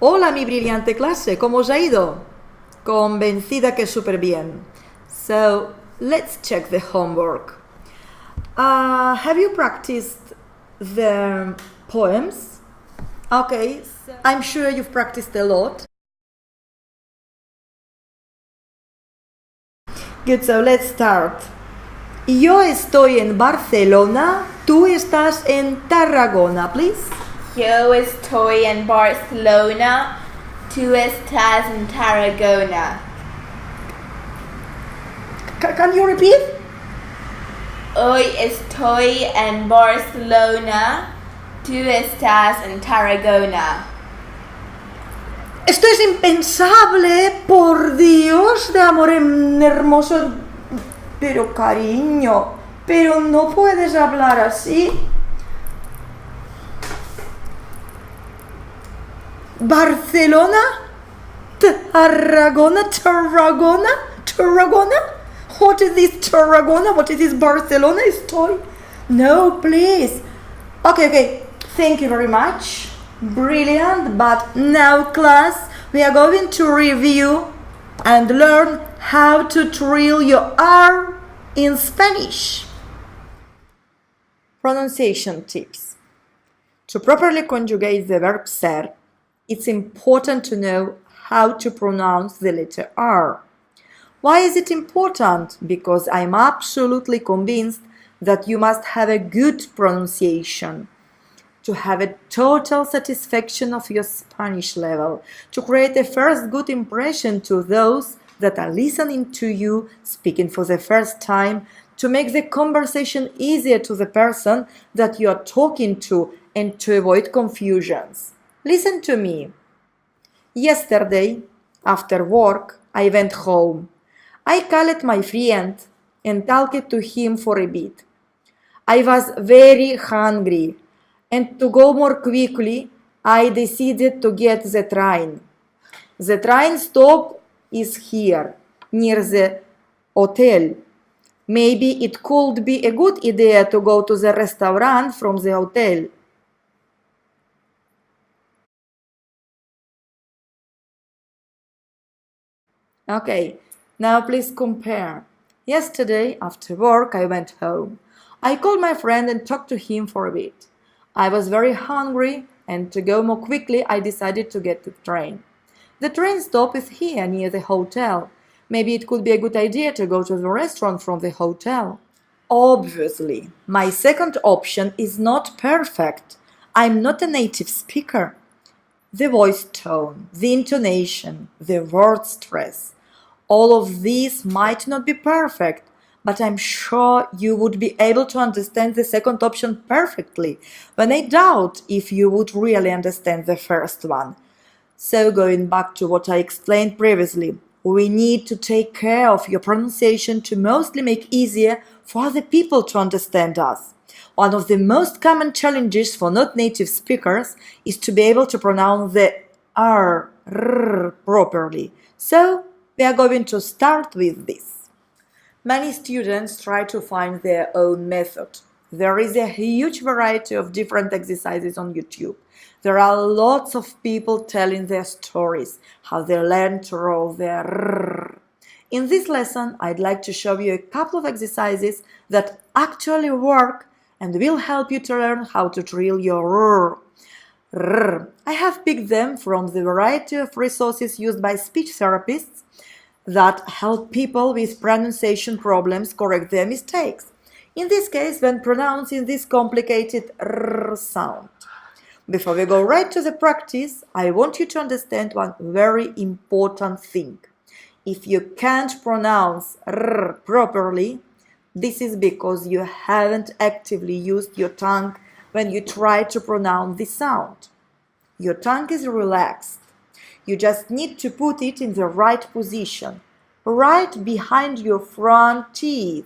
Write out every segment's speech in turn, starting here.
Hola mi brillante clase, ¿cómo os ha ido? Convencida que súper bien. So, let's check the homework. Have you practiced the poems? Okay, so I'm sure you've practiced a lot. Good, so let's start. Yo estoy en Barcelona, tú estás en Tarragona, please. Yo estoy en Barcelona, tú estás en Tarragona. Can you repeat? Hoy estoy en Barcelona, tú estás en Tarragona. Esto es impensable, por Dios, de amor hermoso. Pero cariño, pero no puedes hablar así. Barcelona, Tarragona. What is this Tarragona? What is this Barcelona? Estoy. No, please. Okay. Thank you very much. Brilliant. But now, class, we are going to review and learn how to trill your R in Spanish. Pronunciation tips. To properly conjugate the verb ser, it's important to know how to pronounce the letter R. Why is it important? Because I'm absolutely convinced that you must have a good pronunciation to have a total satisfaction of your Spanish level, to create a first good impression to those that are listening to you speaking for the first time, to make the conversation easier to the person that you are talking to and to avoid confusions. Listen to me. Yesterday, after work, I went home. I called my friend and talked to him for a bit. I was very hungry, and to go more quickly, I decided to get the train. The train stop is here, near the hotel. Maybe it could be a good idea to go to the restaurant from the hotel. Okay, now please compare. Yesterday, after work, I went home. I called my friend and talked to him for a bit. I was very hungry, and to go more quickly, I decided to get the train. The train stop is here, near the hotel. Maybe it could be a good idea to go to the restaurant from the hotel. Obviously, my second option is not perfect. I'm not a native speaker. The voice tone, the intonation, the word stress, all of these might not be perfect, but I'm sure you would be able to understand the second option perfectly, when I doubt if you would really understand the first one. So going back to what I explained previously, we need to take care of your pronunciation to mostly make easier for other people to understand us. One of the most common challenges for not native speakers is to be able to pronounce the R properly. So we are going to start with this. Many students try to find their own method. There is a huge variety of different exercises on YouTube. There are lots of people telling their stories, how they learn to roll their R. In this lesson, I'd like to show you a couple of exercises that actually work and will help you to learn how to trill your R. I have picked them from the variety of resources used by speech therapists that help people with pronunciation problems correct their mistakes. In this case, when pronouncing this complicated R sound. Before we go right to the practice, I want you to understand one very important thing. If you can't pronounce R properly, this is because you haven't actively used your tongue when you try to pronounce the sound. Your tongue is relaxed. You just need to put it in the right position, right behind your front teeth,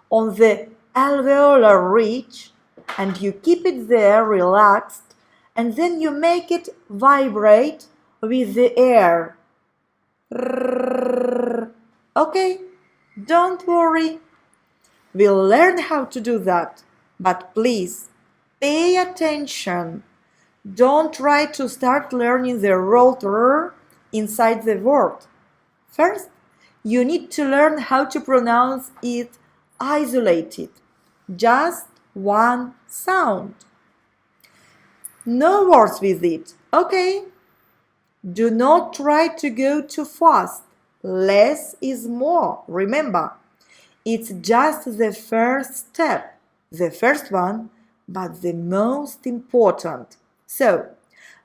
on the alveolar ridge, and you keep it there relaxed, and then you make it vibrate with the air. Okay, don't worry. We'll learn how to do that, but please pay attention Don't try to start learning the rolled R inside the word. First, you need to learn how to pronounce it isolated. Just one sound. No words with it, okay? Do not try to go too fast. Less is more, remember. It's just the first step, the first one, but the most important. So,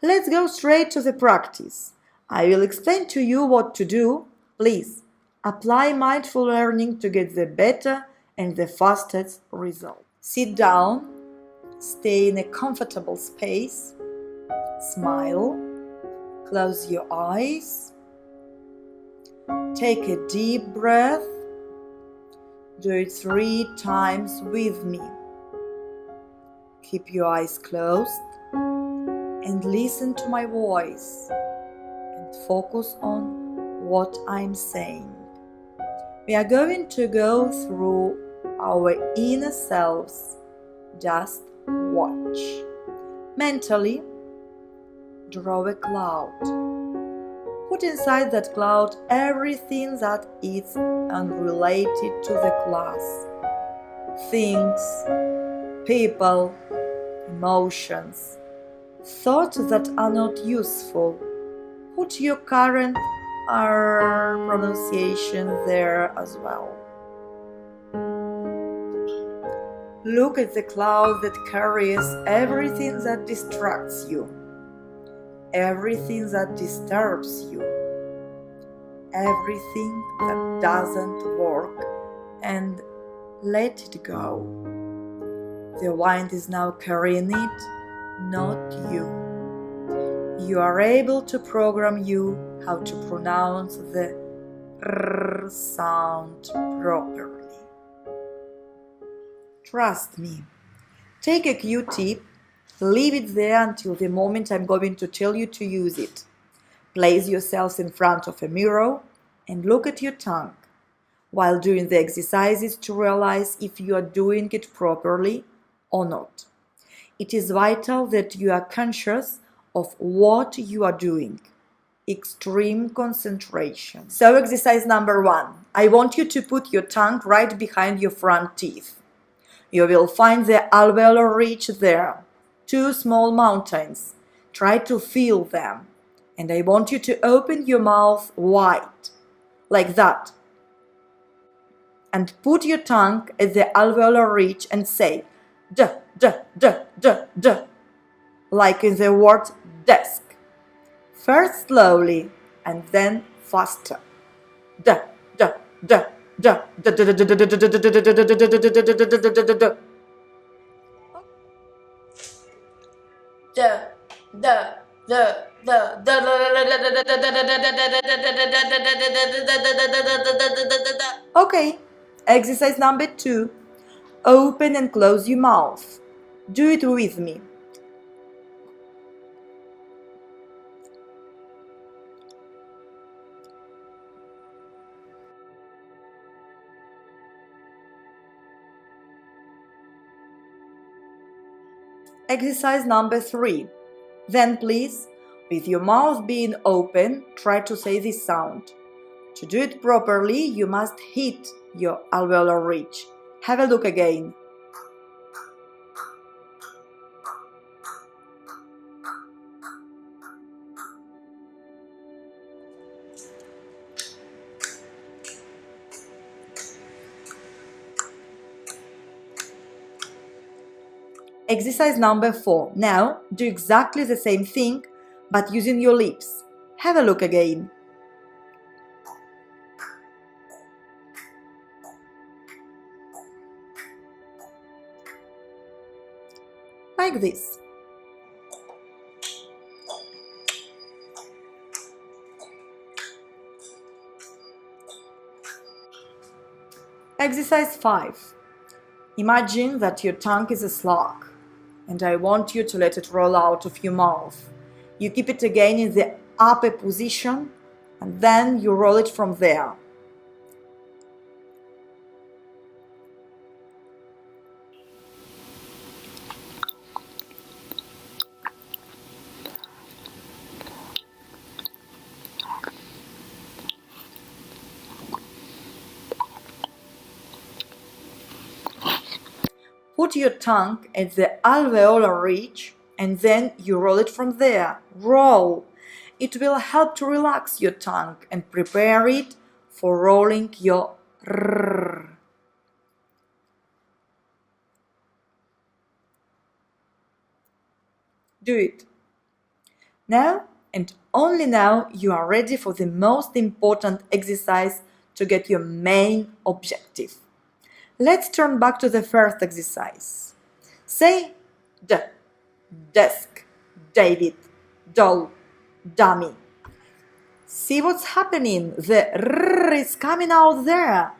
let's go straight to the practice. I will explain to you what to do. Please, apply mindful learning to get the better and the fastest result. Sit down, stay in a comfortable space, smile, close your eyes, take a deep breath. Do it 3 times with me. Keep your eyes closed and listen to my voice and focus on what I'm saying. We are going to go through our inner selves. Just watch. Mentally, draw a cloud. Put inside that cloud everything that is unrelated to the class. Things, people, emotions, thoughts that are not useful. Put your current R pronunciation there as well. Look at the cloud that carries everything that distracts you, everything that disturbs you, everything that doesn't work, and let it go. The wind is now carrying it, not you. You are able to program you how to pronounce the R sound properly. Trust me. Take a Q-tip, leave it there until the moment I'm going to tell you to use it. Place yourselves in front of a mirror and look at your tongue while doing the exercises to realize if you are doing it properly or not. It is vital that you are conscious of what you are doing. Extreme concentration. So exercise number 1. I want you to put your tongue right behind your front teeth. You will find the alveolar ridge there. 2 small mountains. Try to feel them. And I want you to open your mouth wide, like that. And put your tongue at the alveolar ridge and say d, d, d, d, d, like in the word desk. First slowly and then faster. D, d, d, d, d, d, d, d. Okay, exercise number 2. Open and close your mouth. Do it with me. Exercise number 3. Then please, with your mouth being open, try to say this sound. To do it properly, you must hit your alveolar ridge. Have a look again. Exercise number 4. Now, do exactly the same thing, but using your lips. Have a look again. Like this. Exercise 5. Imagine that your tongue is a slug, and I want you to let it roll out of your mouth. You keep it again in the upper position, and then you roll it from there. put your tongue at the alveolar ridge and then you roll it from there. Roll. It will help to relax your tongue and prepare it for rolling your R. Do it. Now and only now you are ready for the most important exercise to get your main objective. Let's turn back to the first exercise. Say desk, David, doll, dummy. See what's happening? The R is coming out there.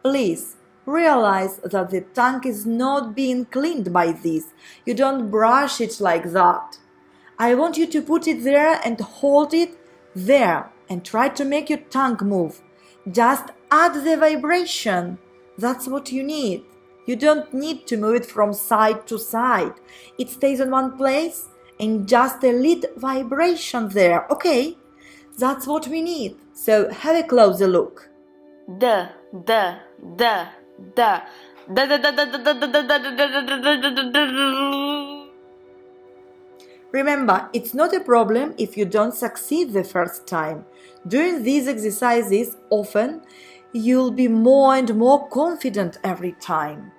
Please realize that the tongue is not being cleaned by this. You don't brush it like that. I want you to put it there and hold it there and try to make your tongue move. Just add the vibration. That's what you need. You don't need to move it from side to side. It stays in one place and just a little vibration there. Okay? That's what we need. So have a closer look. Remember, it's not a problem if you don't succeed the first time. Doing these exercises often, you'll be more and more confident every time.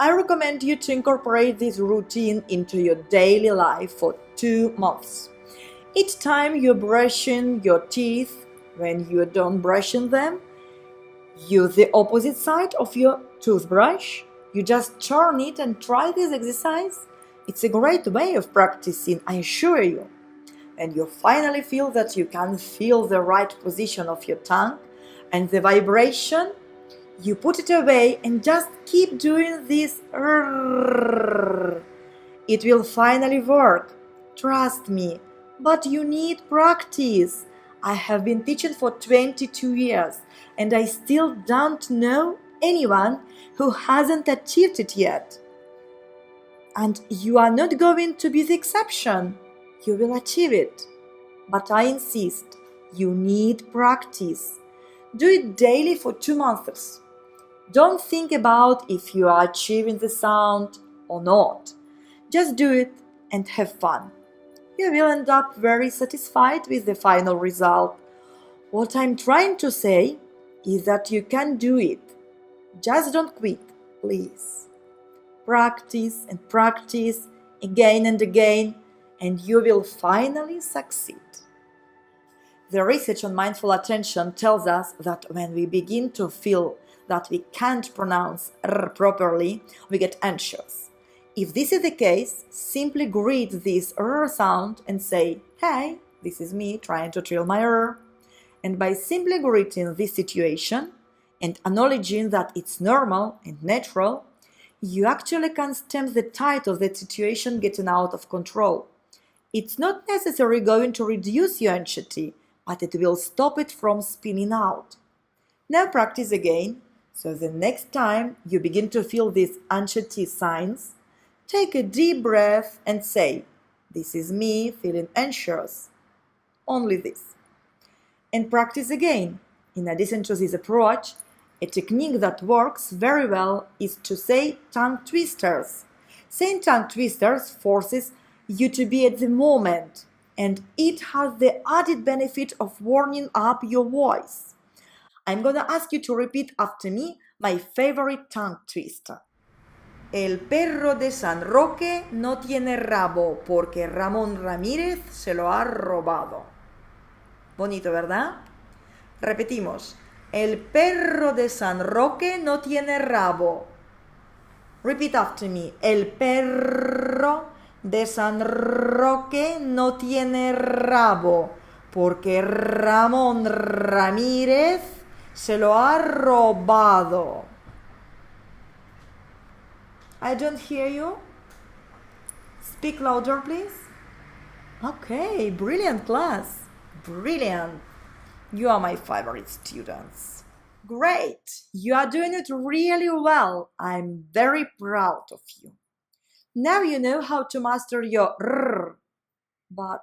I recommend you to incorporate this routine into your daily life for 2 months. Each time you're brushing your teeth, when you're done brushing them, use the opposite side of your toothbrush. You just turn it and try this exercise. It's a great way of practicing, I assure you. And you finally feel that you can feel the right position of your tongue and the vibration, you put it away and just keep doing this. It will finally work. Trust me. But you need practice. I have been teaching for 22 years and I still don't know anyone who hasn't achieved it yet. And you are not going to be the exception. You will achieve it. But I insist, you need practice. Do it daily for 2 months. Don't think about if you are achieving the sound or not. Just do it and have fun. You will end up very satisfied with the final result. What I'm trying to say is that you can do it. Just don't quit, please. Practice and practice again and again, and you will finally succeed. The research on mindful attention tells us that when we begin to feel that we can't pronounce R properly, we get anxious. If this is the case, simply greet this R sound and say, "Hey, this is me trying to trill my R." And by simply greeting this situation and acknowledging that it's normal and natural, you actually can stem the tide of the situation getting out of control. It's not necessarily going to reduce your anxiety, but it will stop it from spinning out. Now practice again, so the next time you begin to feel these anxiety signs, take a deep breath and say, "This is me feeling anxious." Only this. And practice again. In addition to this approach, a technique that works very well is to say tongue twisters. Saying tongue twisters forces you to be at the moment, and it has the added benefit of warming up your voice. I'm gonna ask you to repeat after me my favorite tongue twister. El perro de San Roque no tiene rabo porque Ramón Ramírez se lo ha robado. Bonito, ¿verdad? Repetimos. El perro de San Roque no tiene rabo. Repeat after me. El perro de San Roque no tiene rabo porque Ramón Ramírez se lo ha robado. I don't hear you. Speak louder, please. Okay, brilliant class. Brilliant. You are my favorite students. Great. You are doing it really well. I'm very proud of you. Now you know how to master your R. But,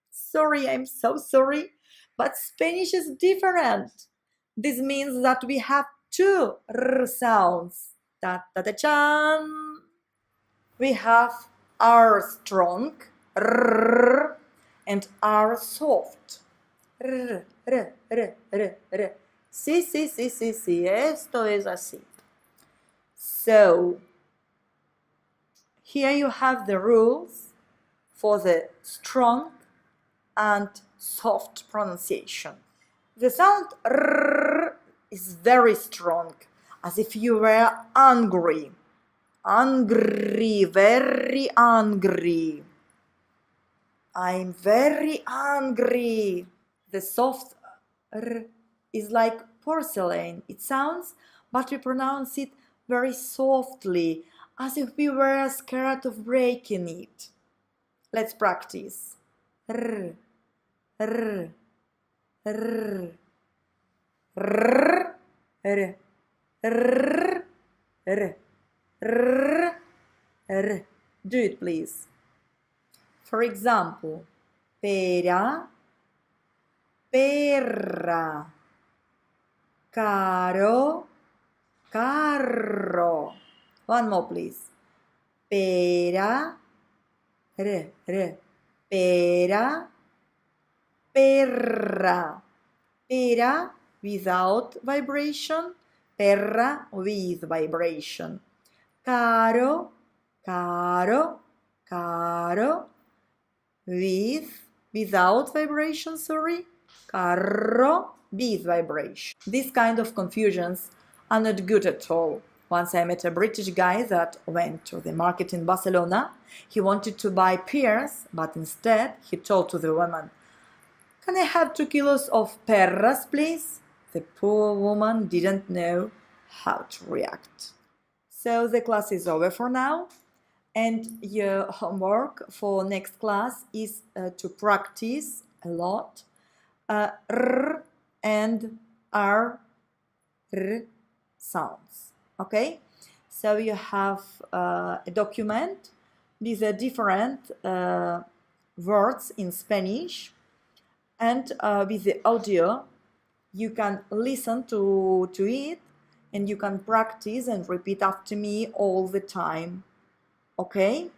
sorry, I'm so sorry, but Spanish is different. This means that we have 2 R sounds. Ta-ta-ta-chan. We have R strong, R, and R soft. R, R, R, R, R. Sí, sí, sí, sí, sí, esto es así. So, here you have the rules for the strong and soft pronunciation. The sound R is very strong, as if you were angry. Angry, very angry. I'm very angry. The soft R is like porcelain. It sounds, but we pronounce it very softly, as if we were scared of breaking it. Let's practice. R, R, R, R, R, R, R, R, R. Do it, please. For example, pera, perra, caro, carro. One more, please. Pera, re, re, pera, perra. Pera without vibration, perra with vibration. Caro, caro, caro, without vibration, sorry. Carro with vibration. These kind of confusions are not good at all. Once I met a British guy that went to the market in Barcelona. He wanted to buy pears, but instead he told to the woman, "Can I have 2 kilos of perras, please?" The poor woman didn't know how to react. So the class is over for now, and your homework for next class is to practice a lot R and R sounds. Okay, so you have a document with different words in Spanish, and with the audio you can listen to it, and you can practice and repeat after me all the time. Okay?